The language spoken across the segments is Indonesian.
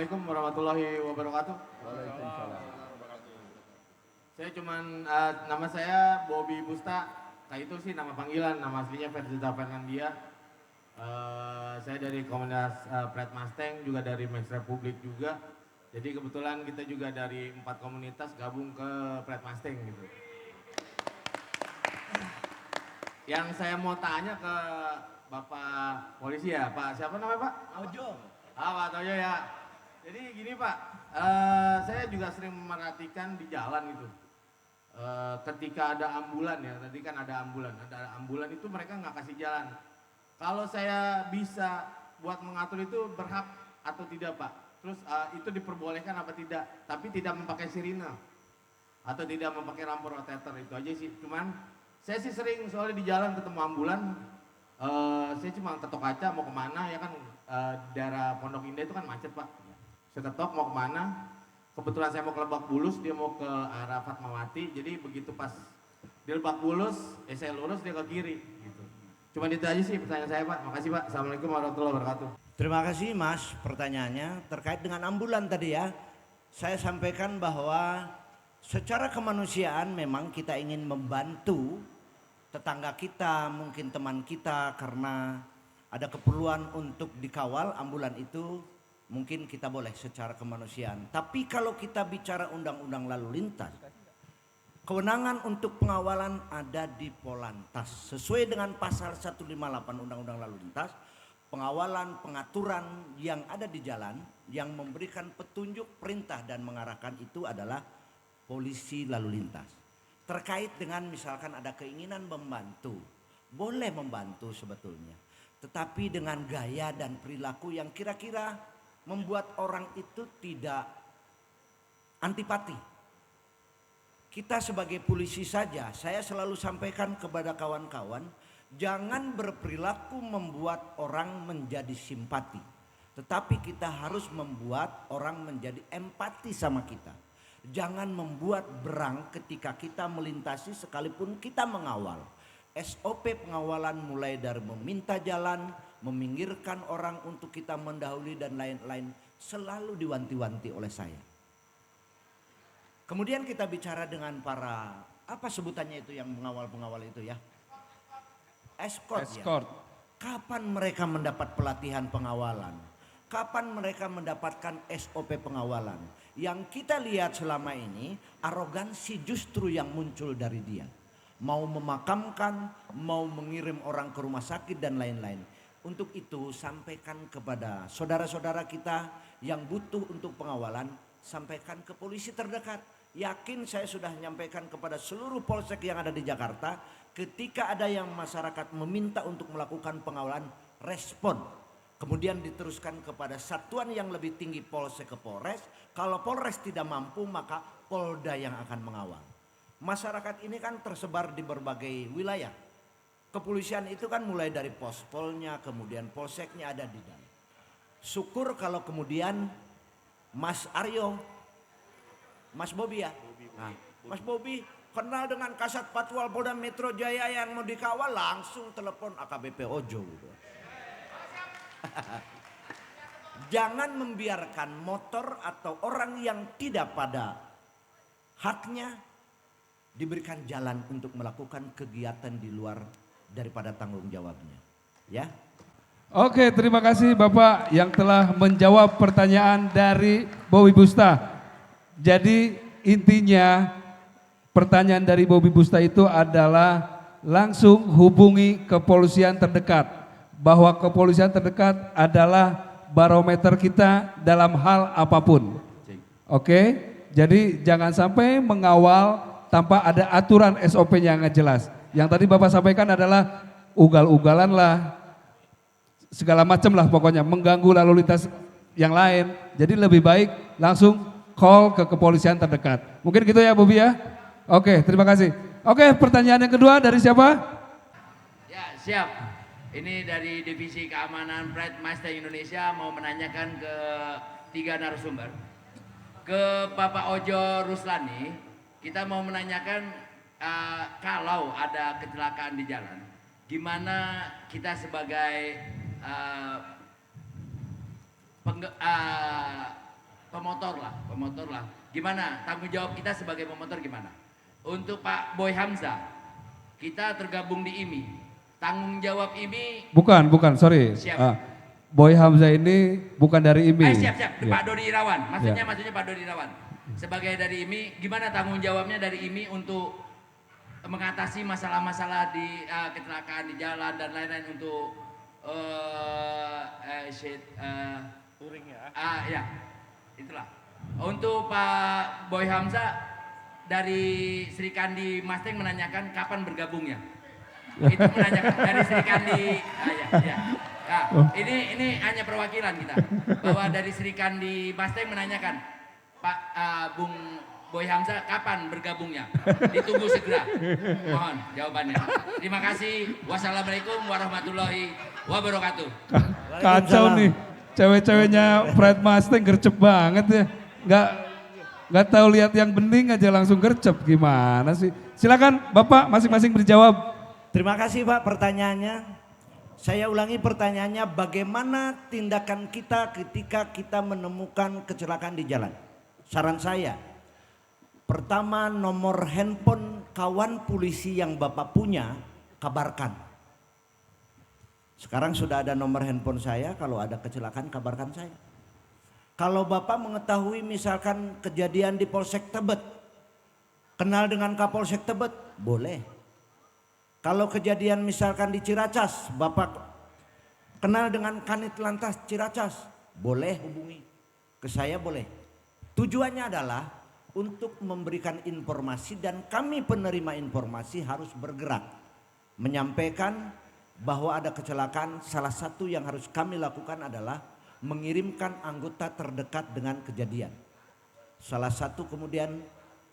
Assalamualaikum warahmatullahi wabarakatuh. Waalaikumsalam. Saya nama saya Bobby Busta. Nah itu sih nama panggilan, nama aslinya Ferzita Fernandia. Saya dari komunitas Pride Mustang, juga dari Men's Republic juga. Jadi kebetulan kita juga dari 4 komunitas gabung ke Pride Mustang gitu. Yang saya mau tanya ke Bapak polisi ya, Pak siapa namanya Pak? Ojo. Pak Toyo ya. Jadi gini Pak, saya juga sering merhatikan di jalan gitu. Ketika ada ambulan ya, tadi kan ada ambulan itu mereka nggak kasih jalan. Kalau saya bisa buat mengatur itu berhak atau tidak Pak? Terus itu diperbolehkan apa tidak? Tapi tidak memakai sirine atau tidak memakai lampu rotator, itu aja sih. Cuman saya sih sering soalnya di jalan ketemu ambulan, saya cuma ketok kaca mau kemana ya kan, daerah Pondok Indah itu kan macet Pak. Saya ketok mau kemana, kebetulan saya mau ke Lebak Bulus, dia mau ke arah Fatmawati, jadi begitu pas di Lebak Bulus, saya lurus dia ke kiri gitu. Cuma itu aja sih pertanyaan saya Pak. Makasih Pak. Assalamualaikum warahmatullahi wabarakatuh. Terima kasih Mas pertanyaannya terkait dengan ambulan tadi ya. Saya sampaikan bahwa secara kemanusiaan memang kita ingin membantu tetangga kita, mungkin teman kita karena ada keperluan untuk dikawal ambulan itu, mungkin kita boleh secara kemanusiaan. Tapi kalau kita bicara undang-undang lalu lintas, kewenangan untuk pengawalan ada di Polantas. Sesuai dengan pasal 158 Undang-Undang Lalu Lintas, pengawalan pengaturan yang ada di jalan yang memberikan petunjuk, perintah dan mengarahkan itu adalah polisi lalu lintas. Terkait dengan misalkan ada keinginan membantu, boleh membantu sebetulnya. Tetapi dengan gaya dan perilaku yang kira-kira membuat orang itu tidak antipati. Kita sebagai polisi saja, saya selalu sampaikan kepada kawan-kawan, jangan berperilaku membuat orang menjadi simpati. Tetapi kita harus membuat orang menjadi empati sama kita. Jangan membuat berang ketika kita melintasi sekalipun kita mengawal. SOP pengawalan mulai dari meminta jalan, meminggirkan orang untuk kita mendahului dan lain-lain selalu diwanti-wanti oleh saya. Kemudian kita bicara dengan para, apa sebutannya itu yang pengawal-pengawal itu ya? Escort. Ya. Kapan mereka mendapat pelatihan pengawalan? Kapan mereka mendapatkan SOP pengawalan? Yang kita lihat selama ini arogansi justru yang muncul dari dia. Mau memakamkan, mau mengirim orang ke rumah sakit dan lain-lain. Untuk itu sampaikan kepada saudara-saudara kita yang butuh untuk pengawalan, sampaikan ke polisi terdekat. Yakin saya sudah menyampaikan kepada seluruh polsek yang ada di Jakarta, ketika ada yang masyarakat meminta untuk melakukan pengawalan, respon. Kemudian diteruskan kepada satuan yang lebih tinggi polsek ke Polres. Kalau Polres tidak mampu maka Polda yang akan mengawal. Masyarakat ini kan tersebar di berbagai wilayah. Kepolisian itu kan mulai dari pospolnya, kemudian polseknya ada di dalam. Syukur kalau kemudian Mas Aryo, Mas Bobi ya. Nah, Mas Bobi kenal dengan Kasat Patwal Polda Metro Jaya yang mau dikawal, langsung telepon AKBP Ojo gitu. Jangan membiarkan motor atau orang yang tidak pada haknya diberikan jalan untuk melakukan kegiatan di luar daripada tanggung jawabnya. Ya. Oke, terima kasih Bapak yang telah menjawab pertanyaan dari Bobby Busta. Jadi intinya pertanyaan dari Bobby Busta itu adalah langsung hubungi kepolisian terdekat. Bahwa kepolisian terdekat adalah barometer kita dalam hal apapun. Oke, jadi jangan sampai mengawal tanpa ada aturan SOP-nya yang jelas. Yang tadi Bapak sampaikan adalah ugal-ugalan lah, segala macam lah pokoknya, mengganggu lalu lintas yang lain. Jadi lebih baik langsung call ke kepolisian terdekat. Mungkin gitu ya Bobi ya? Oke, terima kasih. Oke, pertanyaan yang kedua dari siapa? Ya, siap. Ini dari Divisi Keamanan Pride Mustang Indonesia mau menanyakan ke 3 narasumber. Ke Bapak Ojo Ruslani, kita mau menanyakan kalau ada kecelakaan di jalan, gimana kita sebagai pemotor lah. Gimana tanggung jawab kita sebagai pemotor gimana? Untuk Pak Boy Hamzah, kita tergabung di IMI. Tanggung jawab IMI. Bukan, sorry. Siap. Boy Hamzah ini bukan dari IMI. Siap. Ya. Pak Dodi Irawan. Maksudnya Pak Dodi Irawan. Sebagai dari IMI, gimana tanggung jawabnya dari IMI untuk mengatasi masalah-masalah di kecelakaan di jalan dan lain-lain untuk touring ya? Ya, itulah. Untuk Pak Boy Hamzah dari Sri Kandi Mustang menanyakan kapan bergabungnya. Itu menanyakan dari Sri Kandi. Ya. Nah, ini hanya perwakilan kita. Bahwa dari Sri Kandi Mustang menanyakan Pak Bung Boy Hamzah kapan bergabungnya? Ditunggu segera. Mohon jawabannya. Terima kasih. Wassalamualaikum warahmatullahi wabarakatuh. Kacau nih, cewek-ceweknya Pride Mustang gercep banget ya. Nggak tahu lihat yang bening aja langsung gercep, gimana sih? Silakan Bapak masing-masing berjawab. Terima kasih Pak pertanyaannya. Saya ulangi pertanyaannya, bagaimana tindakan kita ketika kita menemukan kecelakaan di jalan? Saran saya, pertama nomor handphone kawan polisi yang Bapak punya, kabarkan. Sekarang sudah ada nomor handphone saya, kalau ada kecelakaan kabarkan saya. Kalau Bapak mengetahui misalkan kejadian di Polsek Tebet, kenal dengan Kapolsek Tebet, boleh. Kalau kejadian misalkan di Ciracas, Bapak kenal dengan Kanit Lantas Ciracas, boleh hubungi ke saya, boleh. Tujuannya adalah untuk memberikan informasi dan kami penerima informasi harus bergerak. Menyampaikan bahwa ada kecelakaan, salah satu yang harus kami lakukan adalah mengirimkan anggota terdekat dengan kejadian. Salah satu kemudian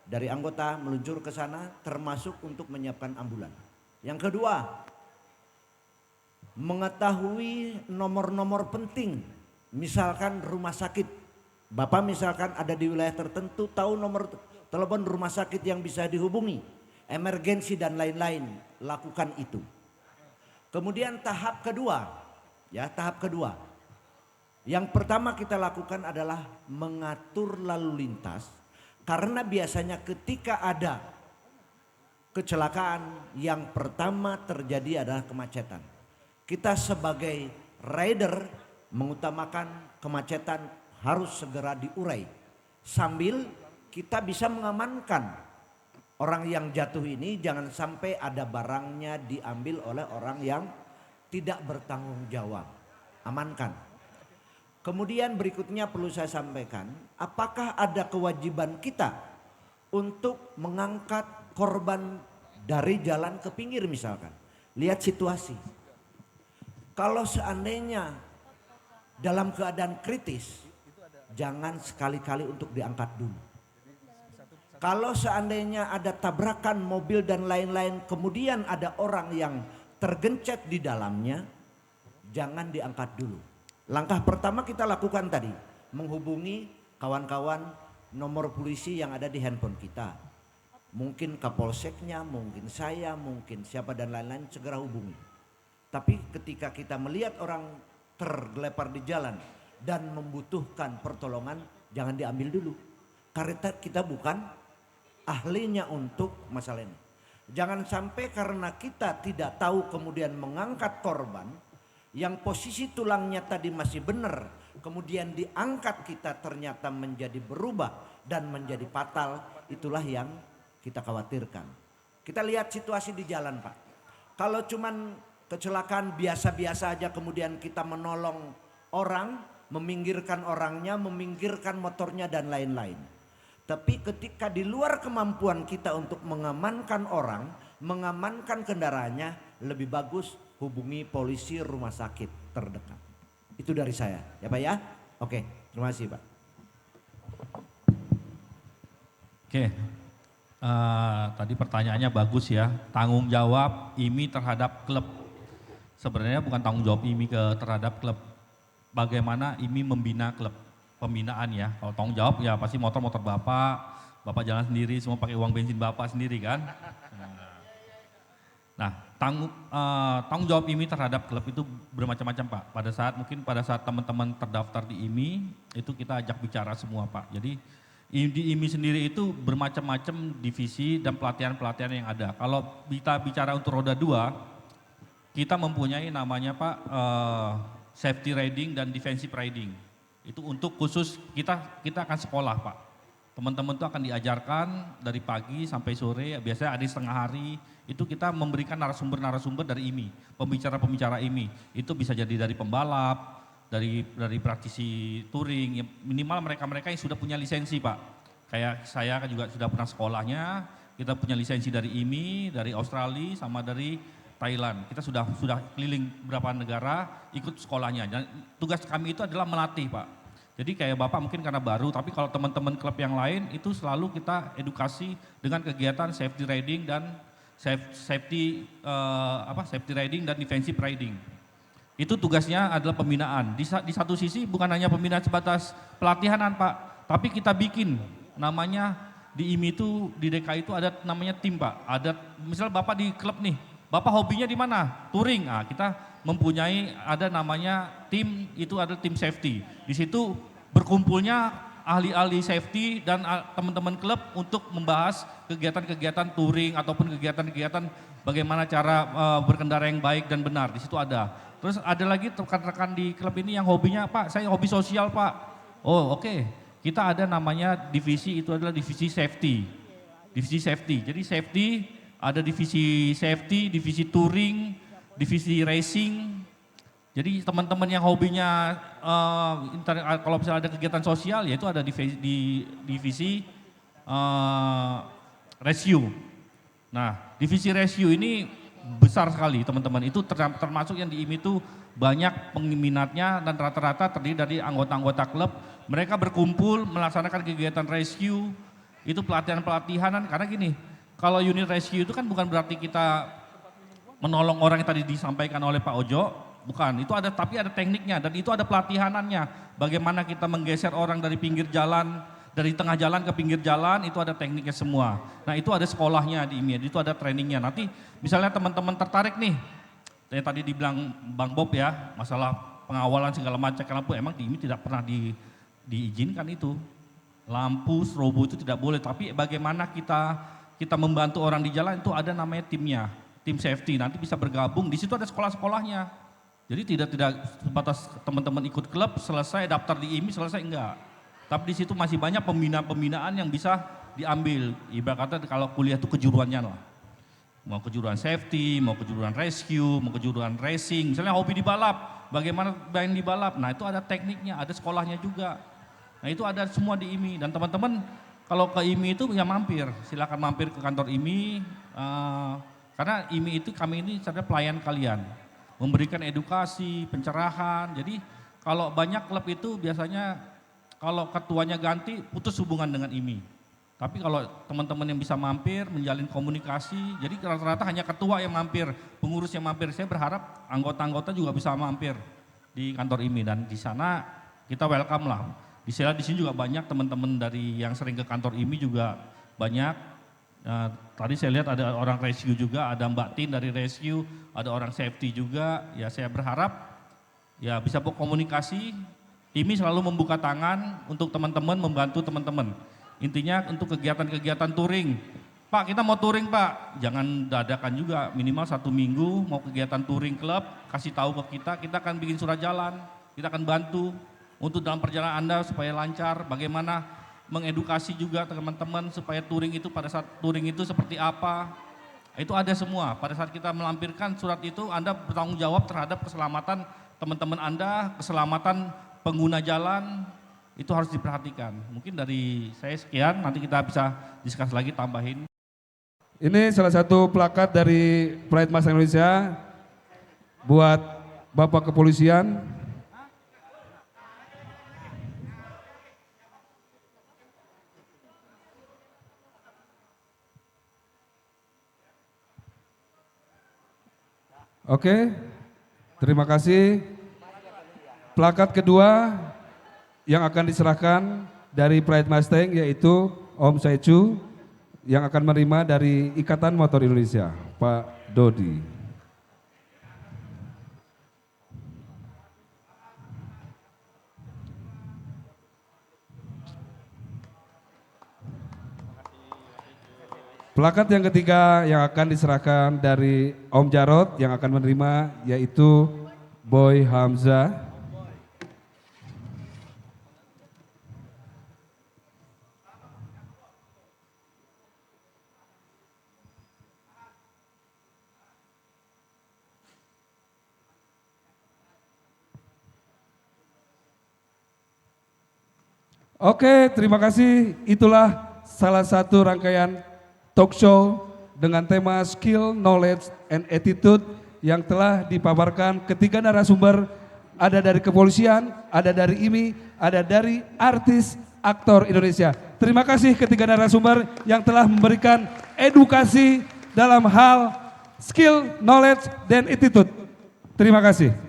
dari anggota meluncur ke sana termasuk untuk menyiapkan ambulan. Yang kedua, mengetahui nomor-nomor penting, misalkan rumah sakit. Bapak misalkan ada di wilayah tertentu, tahu nomor telepon rumah sakit yang bisa dihubungi, emergensi dan lain-lain, lakukan itu. Kemudian tahap kedua, yang pertama kita lakukan adalah mengatur lalu lintas, karena biasanya ketika ada kecelakaan yang pertama terjadi adalah kemacetan. Kita sebagai rider mengutamakan kemacetan harus segera diurai sambil kita bisa mengamankan orang yang jatuh ini, jangan sampai ada barangnya diambil oleh orang yang tidak bertanggung jawab. Amankan. Kemudian berikutnya perlu saya sampaikan, apakah ada kewajiban kita untuk mengangkat korban dari jalan ke pinggir misalkan. Lihat situasi. Kalau seandainya dalam keadaan kritis, jangan sekali-kali untuk diangkat dulu. Kalau seandainya ada tabrakan mobil dan lain-lain, kemudian ada orang yang tergencet di dalamnya, jangan diangkat dulu. Langkah pertama kita lakukan tadi, menghubungi kawan-kawan nomor polisi yang ada di handphone kita. Mungkin Kapolseknya, mungkin saya, mungkin siapa dan lain-lain, segera hubungi. Tapi ketika kita melihat orang tergelepar di jalan dan membutuhkan pertolongan, jangan diambil dulu. Karena kita bukan ahlinya untuk masalah ini. Jangan sampai karena kita tidak tahu kemudian mengangkat korban, yang posisi tulangnya tadi masih benar, kemudian diangkat kita ternyata menjadi berubah dan menjadi fatal, itulah yang kita khawatirkan. Kita lihat situasi di jalan Pak. Kalau cuman kecelakaan biasa-biasa aja kemudian kita menolong orang, meminggirkan orangnya, meminggirkan motornya dan lain-lain. Tapi ketika di luar kemampuan kita untuk mengamankan orang, mengamankan kendaraannya, lebih bagus hubungi polisi rumah sakit terdekat. Itu dari saya ya Pak ya. Oke, terima kasih Pak. Oke, tadi pertanyaannya bagus ya. Tanggung jawab IMI terhadap klub. Sebenarnya bukan tanggung jawab IMI terhadap klub. Bagaimana IMI membina klub, pembinaan ya. Kalau tanggung jawab ya pasti motor-motor Bapak jalan sendiri, semua pakai uang bensin Bapak sendiri kan. Nah, tanggung jawab IMI terhadap klub itu bermacam-macam Pak. Pada saat teman-teman terdaftar di IMI, itu kita ajak bicara semua Pak. Jadi di IMI sendiri itu bermacam-macam divisi dan pelatihan-pelatihan yang ada. Kalau kita bicara untuk roda 2, kita mempunyai namanya Pak safety riding dan defensive riding. Itu untuk khusus kita akan sekolah Pak. Teman-teman itu akan diajarkan dari pagi sampai sore, biasanya ada setengah hari. Itu kita memberikan narasumber-narasumber dari IMI, pembicara-pembicara IMI. Itu bisa jadi dari pembalap, dari praktisi touring, ya minimal mereka-mereka yang sudah punya lisensi Pak. Kayak saya kan juga sudah pernah sekolahnya, kita punya lisensi dari IMI, dari Australia, sama dari Thailand. Kita sudah keliling beberapa negara ikut sekolahnya. Dan tugas kami itu adalah melatih Pak. Jadi kayak Bapak mungkin karena baru, tapi kalau teman-teman klub yang lain itu selalu kita edukasi dengan kegiatan safety riding dan safety riding dan defensive riding. Itu tugasnya adalah pembinaan. Di satu sisi bukan hanya pembinaan sebatas pelatihanan Pak, tapi kita bikin namanya di IMI itu, di DKI itu ada namanya tim Pak. Ada misalnya Bapak di klub nih, Bapak hobinya di mana? Touring. Nah, kita mempunyai ada namanya tim, itu ada tim safety. Di situ berkumpulnya ahli-ahli safety dan teman-teman klub untuk membahas kegiatan-kegiatan touring ataupun kegiatan-kegiatan bagaimana cara berkendara yang baik dan benar. Di situ ada. Terus ada lagi rekan-rekan di klub ini yang hobinya, Pak, saya hobi sosial Pak. Oh oke. Kita ada namanya divisi, itu adalah divisi safety. Divisi safety, jadi safety, ada divisi safety, divisi touring, divisi racing. Jadi teman-teman yang hobinya, kalau misalnya ada kegiatan sosial, ya itu ada divisi rescue. Nah, divisi rescue ini besar sekali teman-teman, itu termasuk yang di IMI itu banyak peminatnya dan rata-rata terdiri dari anggota-anggota klub. Mereka berkumpul melaksanakan kegiatan rescue, itu pelatihan-pelatihanan, karena gini, kalau unit rescue itu kan bukan berarti kita menolong orang yang tadi disampaikan oleh Pak Ojo, bukan, tapi ada tekniknya dan itu ada pelatihanannya. Bagaimana kita menggeser orang dari pinggir jalan, dari tengah jalan ke pinggir jalan, itu ada tekniknya semua. Nah itu ada sekolahnya di IMI, itu ada trainingnya. Nanti misalnya teman-teman tertarik nih, yang tadi dibilang Bang Bob ya, masalah pengawalan segala macam lampu, emang di IMI tidak pernah diizinkan itu. Lampu, strobo itu tidak boleh, tapi bagaimana kita membantu orang di jalan itu ada namanya timnya, tim safety, nanti bisa bergabung, di situ ada sekolah-sekolahnya. Jadi tidak sebatas teman-teman ikut klub, selesai daftar di IMI, selesai enggak. Tapi di situ masih banyak pembinaan yang bisa diambil. Ibarat kata kalau kuliah itu kejuruannya lah. Mau kejuruan safety, mau kejuruan rescue, mau kejuruan racing. Misalnya hobi di balap, bagaimana main di balap. Nah itu ada tekniknya, ada sekolahnya juga. Nah itu ada semua di IMI. Dan teman-teman kalau ke IMI itu ya mampir. Silakan mampir ke kantor IMI. Karena IMI itu kami ini sebenarnya pelayan kalian. Memberikan edukasi, pencerahan. Jadi kalau banyak klub itu biasanya kalau ketuanya ganti, putus hubungan dengan IMI. Tapi kalau teman-teman yang bisa mampir, menjalin komunikasi, jadi rata-rata hanya ketua yang mampir, pengurus yang mampir. Saya berharap anggota-anggota juga bisa mampir di kantor IMI dan di sana kita welcome lah. Di sini juga banyak teman-teman dari yang sering ke kantor IMI juga banyak. Tadi saya lihat ada orang rescue juga, ada Mbak Tin dari rescue, ada orang safety juga. Ya saya berharap ya bisa berkomunikasi. IMI selalu membuka tangan untuk teman-teman, membantu teman-teman. Intinya untuk kegiatan-kegiatan touring. Pak kita mau touring Pak, jangan dadakan juga, minimal 1 minggu mau kegiatan touring klub, kasih tahu ke kita akan bikin surat jalan, kita akan bantu untuk dalam perjalanan Anda supaya lancar, bagaimana mengedukasi juga teman-teman supaya touring itu pada saat touring itu seperti apa. Itu ada semua, pada saat kita melampirkan surat itu Anda bertanggung jawab terhadap keselamatan teman-teman Anda, keselamatan pengguna jalan, itu harus diperhatikan. Mungkin dari saya sekian, nanti kita bisa diskus lagi, tambahin. Ini salah satu plakat dari Pride Mustang Indonesia buat Bapak Kepolisian. Oke, terima kasih. Plakat kedua yang akan diserahkan dari Pride Mustang yaitu Om Saichu yang akan menerima dari Ikatan Motor Indonesia. Pak Dodi. Plakat yang ketiga yang akan diserahkan dari Om Jarod yang akan menerima yaitu Boy Hamzah. Oke, terima kasih. Itulah salah satu rangkaian talk show dengan tema skill, knowledge, and attitude yang telah dipaparkan ketiga narasumber, ada dari kepolisian, ada dari IMI, ada dari artis aktor Indonesia. Terima kasih ketiga narasumber yang telah memberikan edukasi dalam hal skill, knowledge, dan attitude. Terima kasih.